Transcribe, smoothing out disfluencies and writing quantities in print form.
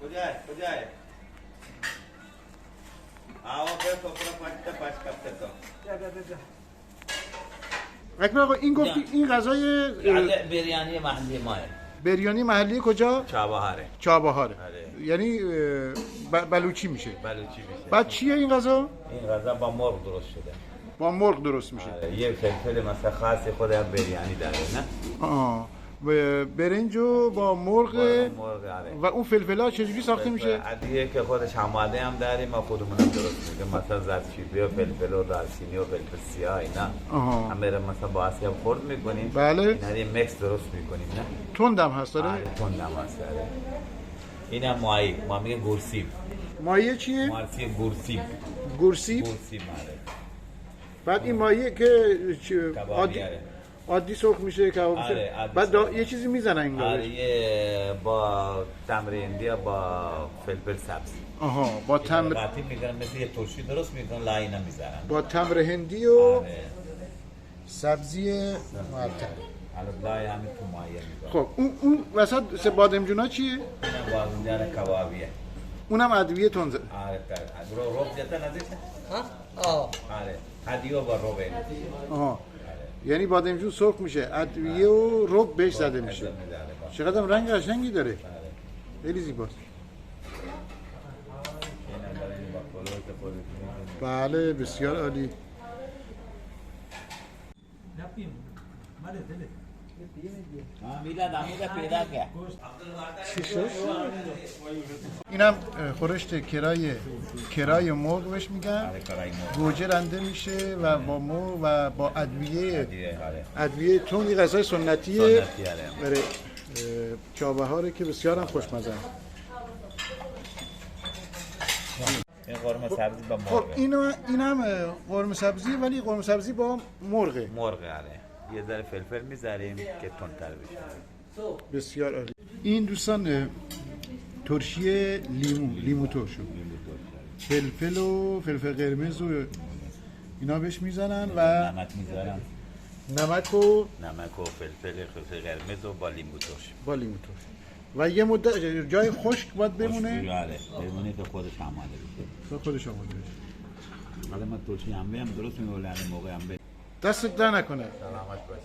کجای آوا به کپرا پاش کپته تو اکبر آقا این گفتی این غذای بریانی محلی ماه بریانی محلی کجا؟ چابهاره چابهاره. آره. یعنی بلوچی میشه. بلوچی میشه. بعد چیه این غذا؟ این غذا با مرغ درست شده. با مرغ درست میشه. آره. یه فلفل مثلا خاصی خود هم بریانی داره نه؟ برنج و با مرغ آره. و اون فلفلا چجوری ساخته میشه؟ عادیه که خودش آماده هم داریم ما خودمون هم درست میکنیم مثلا زردچوبه و فلفل و دارچینی و فلفل سیاه اینا همه رو مثلا با آسیا خرد میکنیم. بله. اینا یه مکس درست میکنیم نه؟ تندم هست داره؟ آره تندم هست داره. اینم ماهی ما میگه گورسیب. ماهی چیه؟ ماهی گورسیب. گورسیب؟ گورسیب آره. بعد این ماهی که عادی سرخ میشه کباب میشه. آره بعد یه چیزی میزنن این آره یه با تمر هندی با فلفل سبز. با تمر قاطی میکنن مثل یه ترشی درست میکنن لاینا میذارن. با تمر هندی و آره. سبزی معطر. حالا لای همین تو مایه میذارن. خب اون وسط بادمجونا چیه؟ اینم بادمجان کبابیه. اونم ادویه تنزه. آره رو جتا نزدیک. آره هدیو با روبه. یعنی بادمجون سرخ میشه ادویه و رب بهش زده میشه. چقدر رنگ قشنگی داره. خیلی زیباست. بله بسیار عالی. اینم خورشت کرای مرغ بهش میگن. گوجه رنده میشه و با مرغ و با ادویه تون. غذای سنتیه برای چابهاره که بسیار هم خوشمزه. این قرمه سبزی با خب اینم قرمه سبزی ولی قرمه سبزی با مرغه. آره. یه ذره فلفل میذاریم که تندتر بشه. بسیار عالی. این دوستان ترشی لیمو ترشو فلفل و فلفل قرمز و اینا بهش میزنن و نمک میذارن. نمک و فلفل قرمز و با لیمو ترش. و یه مدت جای خشک باید بمونه. بمونه که خودش آماده بشه. حالا ما ترشی انبه هم درست می‌کنیم موقع انبه. دستت در نکنه. سلامت باشه.